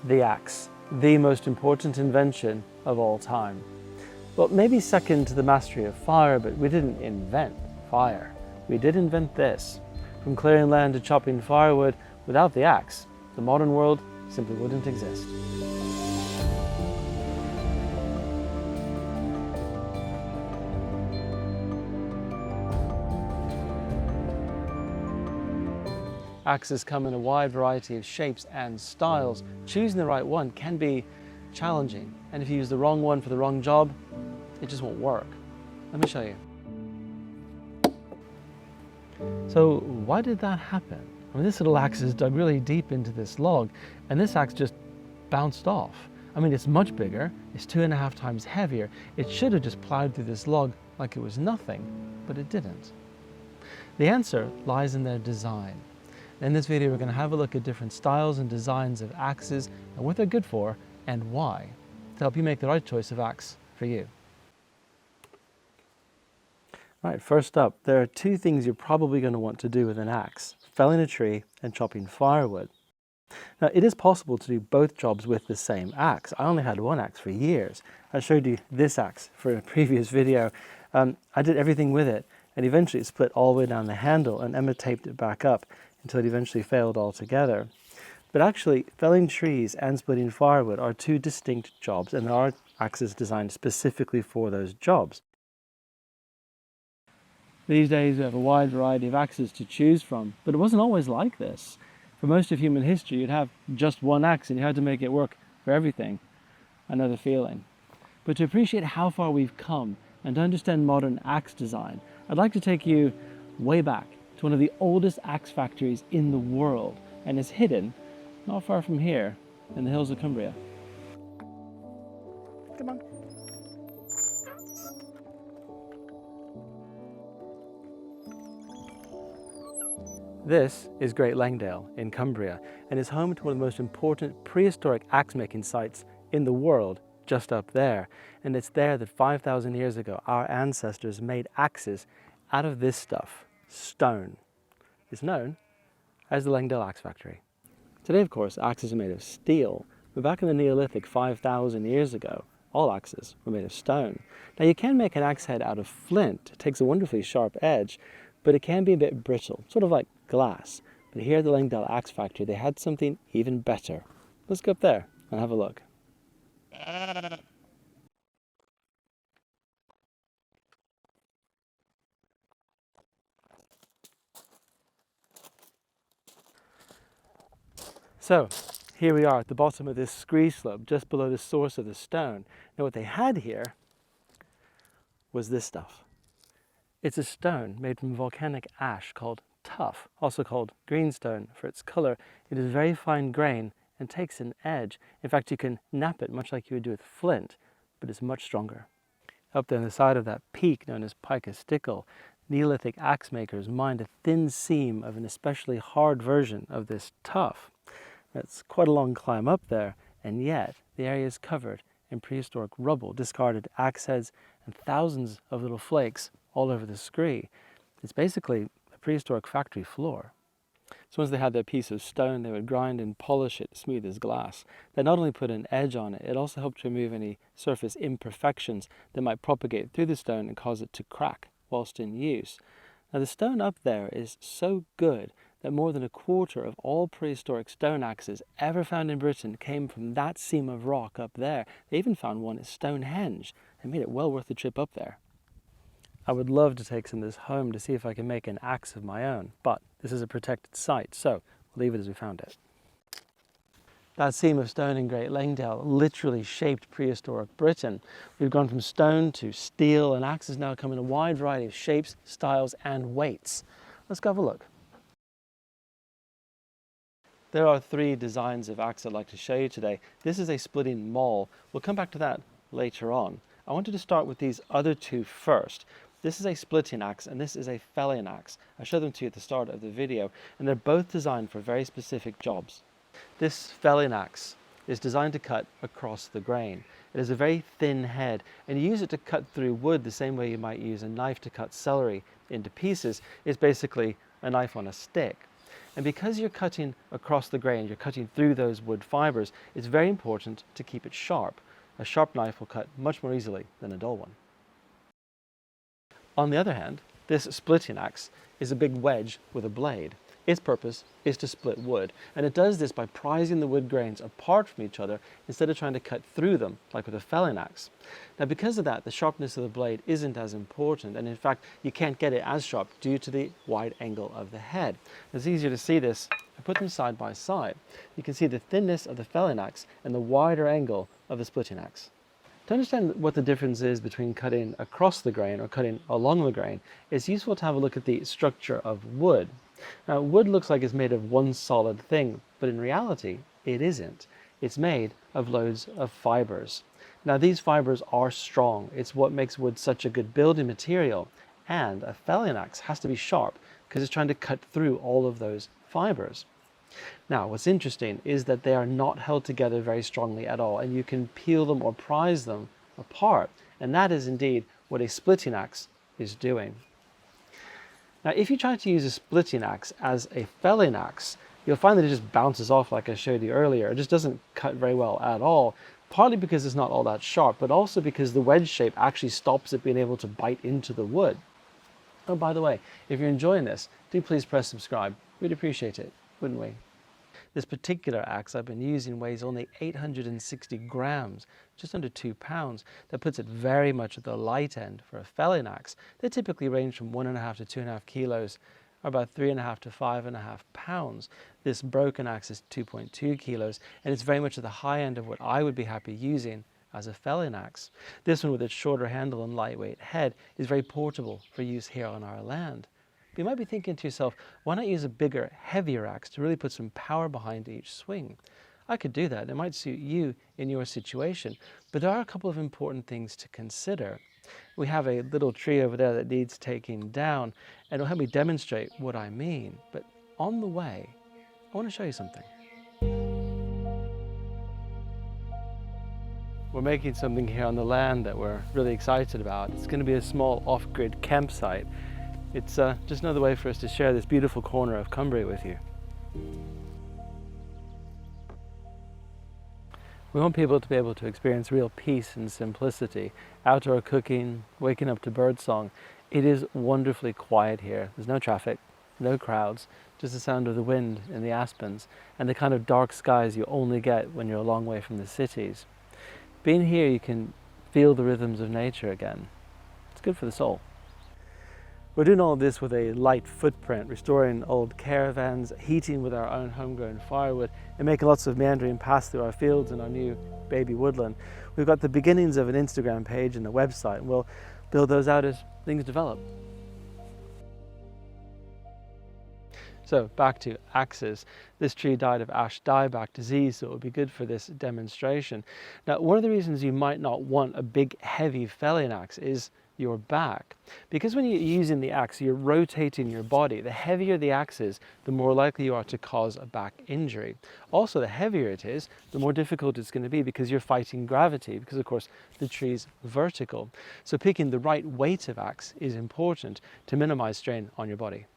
The axe, the most important invention of all time. Well, maybe second to the mastery of fire, but we didn't invent fire. We did invent this. From clearing land to chopping firewood, without the axe, the modern world simply wouldn't exist. Axes come in a wide variety of shapes and styles. Choosing the right one can be challenging, and if you use the wrong one for the wrong job, it just won't work. Let me show you. So why did that happen? I mean, this little axe is dug really deep into this log, and this axe just bounced off. I mean, it's much bigger, it's 2.5 times heavier. It should have just plowed through this log like it was nothing, but it didn't. The answer lies in their design. In this video, we're going to have a look at different styles and designs of axes and what they're good for and why, to help you make the right choice of axe for you. All right, first up, there are two things you're probably going to want to do with an axe: felling a tree and chopping firewood. Now, it is possible to do both jobs with the same axe. I only had one axe for years. I showed you this axe for a previous video. I did everything with it, and eventually it split all the way down the handle, and Emma taped it back up until it eventually failed altogether. But actually, felling trees and splitting firewood are two distinct jobs, and there are axes designed specifically for those jobs. These days we have a wide variety of axes to choose from, but it wasn't always like this. For most of human history, you'd have just one axe and you had to make it work for everything. I know the feeling. But to appreciate how far we've come and to understand modern axe design, I'd like to take you way back to one of the oldest axe factories in the world, and it's hidden not far from here in the hills of Cumbria. Come on. This is Great Langdale in Cumbria, and is home to one of the most important prehistoric axe making sites in the world, just up there. And it's there that 5,000 years ago our ancestors made axes out of this stuff, stone. It's known as the Langdale Axe Factory. Today, of course, axes are made of steel, but back in the Neolithic 5,000 years ago, all axes were made of stone. Now, you can make an axe head out of flint. It takes a wonderfully sharp edge, but it can be a bit brittle, sort of like glass. But here at the Langdale Axe Factory, they had something even better. Let's go up there and have a look. So, here we are at the bottom of this scree slope, just below the source of the stone. Now, what they had here was this stuff. It's a stone made from volcanic ash called tuff, also called greenstone for its color. It is very fine grain and takes an edge. In fact, you can knap it much like you would do with flint, but it's much stronger. Up there on the side of that peak known as Pica Stickle, Neolithic axe makers mined a thin seam of an especially hard version of this tuff. It's quite a long climb up there, and yet the area is covered in prehistoric rubble, discarded axe heads, and thousands of little flakes all over the scree. It's basically a prehistoric factory floor. So once they had their piece of stone, they would grind and polish it smooth as glass. They not only put an edge on it, it also helped to remove any surface imperfections that might propagate through the stone and cause it to crack whilst in use. Now, the stone up there is so good that more than a quarter of all prehistoric stone axes ever found in Britain came from that seam of rock up there. They even found one at Stonehenge and made it well worth the trip up there. I would love to take some of this home to see if I can make an axe of my own, but this is a protected site, so we'll leave it as we found it. That seam of stone in Great Langdale literally shaped prehistoric Britain. We've gone from stone to steel, and axes now come in a wide variety of shapes, styles, and weights. Let's go have a look. There are three designs of axe I'd like to show you today. This is a splitting maul. We'll come back to that later on. I wanted to start with these other two first. This is a splitting axe and this is a felling axe. I showed them to you at the start of the video, and they're both designed for very specific jobs. This felling axe is designed to cut across the grain. It has a very thin head, and you use it to cut through wood the same way you might use a knife to cut celery into pieces. It's basically a knife on a stick. And because you're cutting across the grain, you're cutting through those wood fibers, it's very important to keep it sharp. A sharp knife will cut much more easily than a dull one. On the other hand, this splitting axe is a big wedge with a blade. Its purpose is to split wood, and it does this by prizing the wood grains apart from each other instead of trying to cut through them like with a felling axe. Now because of that, the sharpness of the blade isn't as important, and in fact you can't get it as sharp due to the wide angle of the head. It's easier to see this. I put them side by side. You can see the thinness of the felling axe and the wider angle of the splitting axe. To understand what the difference is between cutting across the grain or cutting along the grain, it's useful to have a look at the structure of wood. Now, wood looks like it's made of one solid thing, but in reality, it isn't. It's made of loads of fibers. Now, these fibers are strong. It's what makes wood such a good building material. And a felling axe has to be sharp because it's trying to cut through all of those fibers. Now, what's interesting is that they are not held together very strongly at all, and you can peel them or prise them apart. And that is indeed what a splitting axe is doing. Now, if you try to use a splitting axe as a felling axe, you'll find that it just bounces off like I showed you earlier. It just doesn't cut very well at all, partly because it's not all that sharp, but also because the wedge shape actually stops it being able to bite into the wood. Oh, by the way, if you're enjoying this, do please press subscribe. We'd appreciate it, wouldn't we? This particular axe I've been using weighs only 860 grams, just under 2 pounds. That puts it very much at the light end for a felling axe. They typically range from 1.5 to 2.5 kilos, or about 3.5 to 5.5 pounds. This broken axe is 2.2 kilos, and it's very much at the high end of what I would be happy using as a felling axe. This one, with its shorter handle and lightweight head, is very portable for use here on our land. But you might be thinking to yourself, why not use a bigger, heavier axe to really put some power behind each swing? I could do that. It might suit you in your situation. But there are a couple of important things to consider. We have a little tree over there that needs taking down, and it'll help me demonstrate what I mean. But on the way, I want to show you something. We're making something here on the land that we're really excited about. It's going to be a small off-grid campsite. It's just another way for us to share this beautiful corner of Cumbria with you. We want people to be able to experience real peace and simplicity, outdoor cooking, waking up to birdsong. It is wonderfully quiet here. There's no traffic, no crowds, just the sound of the wind in the aspens and the kind of dark skies you only get when you're a long way from the cities. Being here, you can feel the rhythms of nature again. It's good for the soul. We're doing all of this with a light footprint, restoring old caravans, heating with our own homegrown firewood, and making lots of meandering paths through our fields and our new baby woodland. We've got the beginnings of an Instagram page and a website, and we'll build those out as things develop. So back to axes. This tree died of ash dieback disease, so it would be good for this demonstration. Now, one of the reasons you might not want a big, heavy felling axe is your back. Because when you're using the axe, you're rotating your body. The heavier the axe is, the more likely you are to cause a back injury. Also, the heavier it is, the more difficult it's going to be because you're fighting gravity, because of course the tree's vertical. So picking the right weight of axe is important to minimize strain on your body.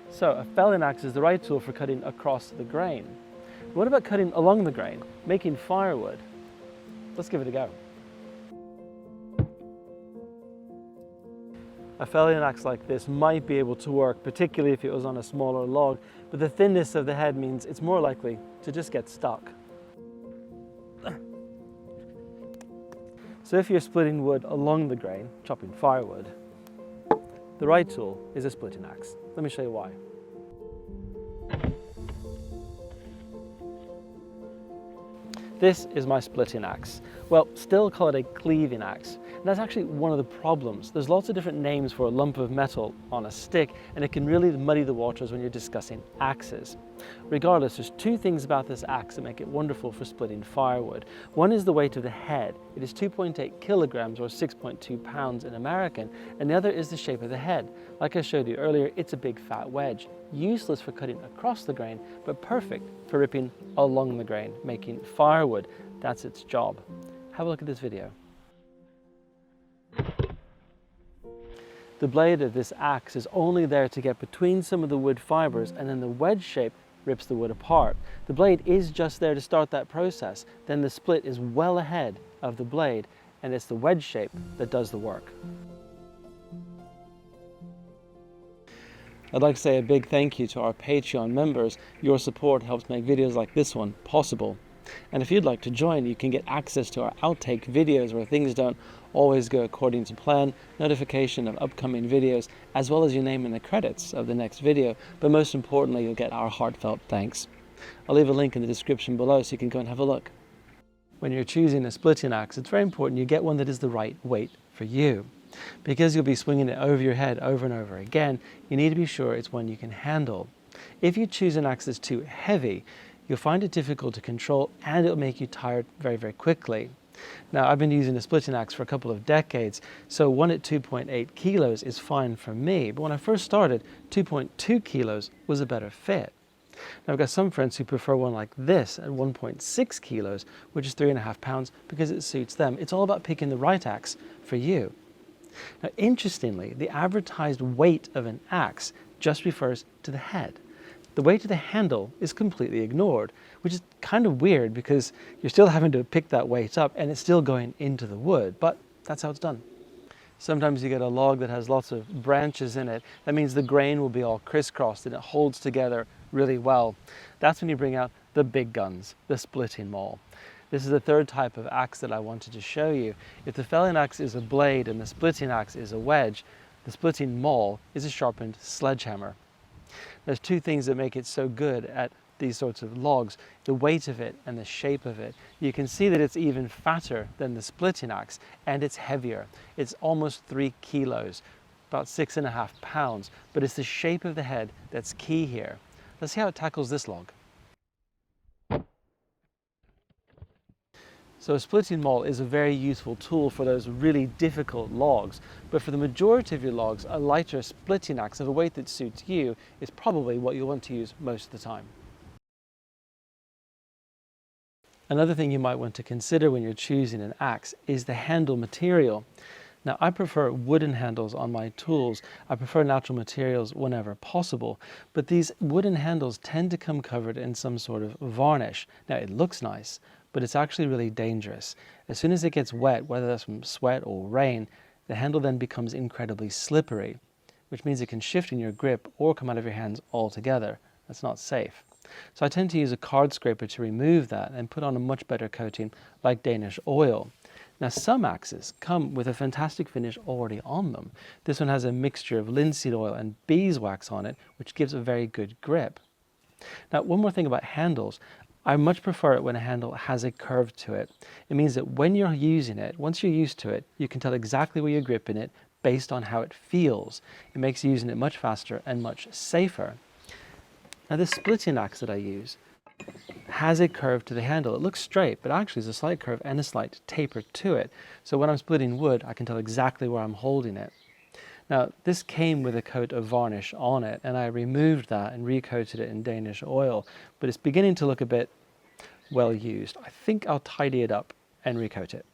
So a felling axe is the right tool for cutting across the grain. What about cutting along the grain, making firewood? Let's give it a go. A felling axe like this might be able to work, particularly if it was on a smaller log, but the thinness of the head means it's more likely to just get stuck. So if you're splitting wood along the grain, chopping firewood, the right tool is a splitting axe. Let me show you why. This is my splitting axe. Well, still call it a cleaving axe. And that's actually one of the problems. There's lots of different names for a lump of metal on a stick, and it can really muddy the waters when you're discussing axes. Regardless, there's two things about this axe that make it wonderful for splitting firewood. One is the weight of the head. It is 2.8 kilograms or 6.2 pounds in American, and the other is the shape of the head. Like I showed you earlier, it's a big fat wedge. Useless for cutting across the grain, but perfect for ripping along the grain, making firewood. That's its job. Have a look at this video. The blade of this axe is only there to get between some of the wood fibers, and then the wedge shape rips the wood apart. The blade is just there to start that process. Then the split is well ahead of the blade, and it's the wedge shape that does the work. I'd like to say a big thank you to our Patreon members. Your support helps make videos like this one possible. And if you'd like to join, you can get access to our outtake videos where things don't always go according to plan, notification of upcoming videos, as well as your name in the credits of the next video. But most importantly, you'll get our heartfelt thanks. I'll leave a link in the description below so you can go and have a look. When you're choosing a splitting axe, it's very important you get one that is the right weight for you. Because you'll be swinging it over your head over and over again, you need to be sure it's one you can handle. If you choose an axe that's too heavy, you'll find it difficult to control, and it'll make you tired very, very quickly. Now, I've been using a splitting axe for a couple of decades, so one at 2.8 kilos is fine for me. But when I first started, 2.2 kilos was a better fit. Now, I've got some friends who prefer one like this at 1.6 kilos, which is 3.5 pounds, because it suits them. It's all about picking the right axe for you. Now, interestingly, the advertised weight of an axe just refers to the head. The weight of the handle is completely ignored, which is kind of weird because you're still having to pick that weight up and it's still going into the wood, but that's how it's done. Sometimes you get a log that has lots of branches in it. That means the grain will be all crisscrossed and it holds together really well. That's when you bring out the big guns, the splitting maul. This is the third type of axe that I wanted to show you. If the felling axe is a blade and the splitting axe is a wedge, the splitting maul is a sharpened sledgehammer. There's two things that make it so good at these sorts of logs: the weight of it and the shape of it. You can see that it's even fatter than the splitting axe, and it's heavier. It's almost 3 kilos, about 6.5 pounds, but it's the shape of the head that's key here. Let's see how it tackles this log. So a splitting maul is a very useful tool for those really difficult logs, but for the majority of your logs, a lighter splitting axe of a weight that suits you is probably what you'll want to use most of the time. Another thing you might want to consider when you're choosing an axe is the handle material. Now, I prefer wooden handles on my tools. I prefer natural materials whenever possible, but these wooden handles tend to come covered in some sort of varnish. Now, it looks nice, but it's actually really dangerous. As soon as it gets wet, whether that's from sweat or rain, the handle then becomes incredibly slippery, which means it can shift in your grip or come out of your hands altogether. That's not safe. So I tend to use a card scraper to remove that and put on a much better coating like Danish oil. Now, some axes come with a fantastic finish already on them. This one has a mixture of linseed oil and beeswax on it, which gives a very good grip. Now, one more thing about handles. I much prefer it when a handle has a curve to it. It means that when you're using it, once you're used to it, you can tell exactly where you're gripping it based on how it feels. It makes using it much faster and much safer. Now, this splitting axe that I use has a curve to the handle. It looks straight, but actually there's a slight curve and a slight taper to it. So when I'm splitting wood, I can tell exactly where I'm holding it. Now, this came with a coat of varnish on it, and I removed that and recoated it in Danish oil, but it's beginning to look a bit well used. I think I'll tidy it up and recoat it.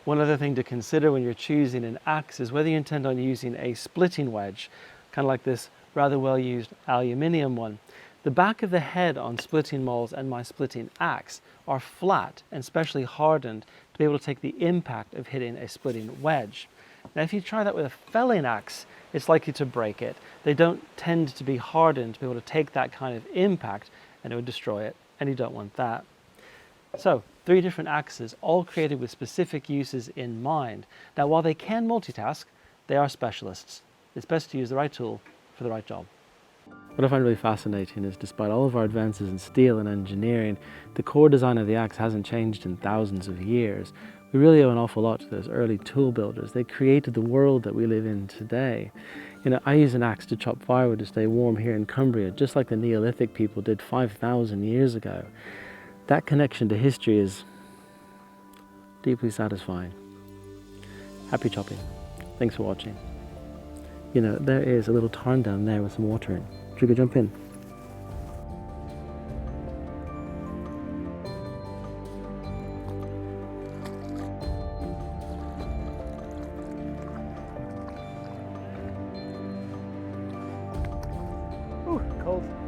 One other thing to consider when you're choosing an axe is whether you intend on using a splitting wedge, kind of like this rather well used aluminium one. The back of the head on splitting mauls and my splitting axe are flat and specially hardened to be able to take the impact of hitting a splitting wedge. Now, if you try that with a felling axe, it's likely to break it. They don't tend to be hardened to be able to take that kind of impact, and it would destroy it, and you don't want that. So, 3 different axes, all created with specific uses in mind. Now, while they can multitask, they are specialists. It's best to use the right tool for the right job. What I find really fascinating is, despite all of our advances in steel and engineering, the core design of the axe hasn't changed in thousands of years. We really owe an awful lot to those early tool builders. They created the world that we live in today. You know, I use an axe to chop firewood to stay warm here in Cumbria, just like the Neolithic people did 5,000 years ago. That connection to history is deeply satisfying. Happy chopping. Thanks for watching. You know, there is a little tarn down there with some water in. Should we go jump in? Ooh, cold.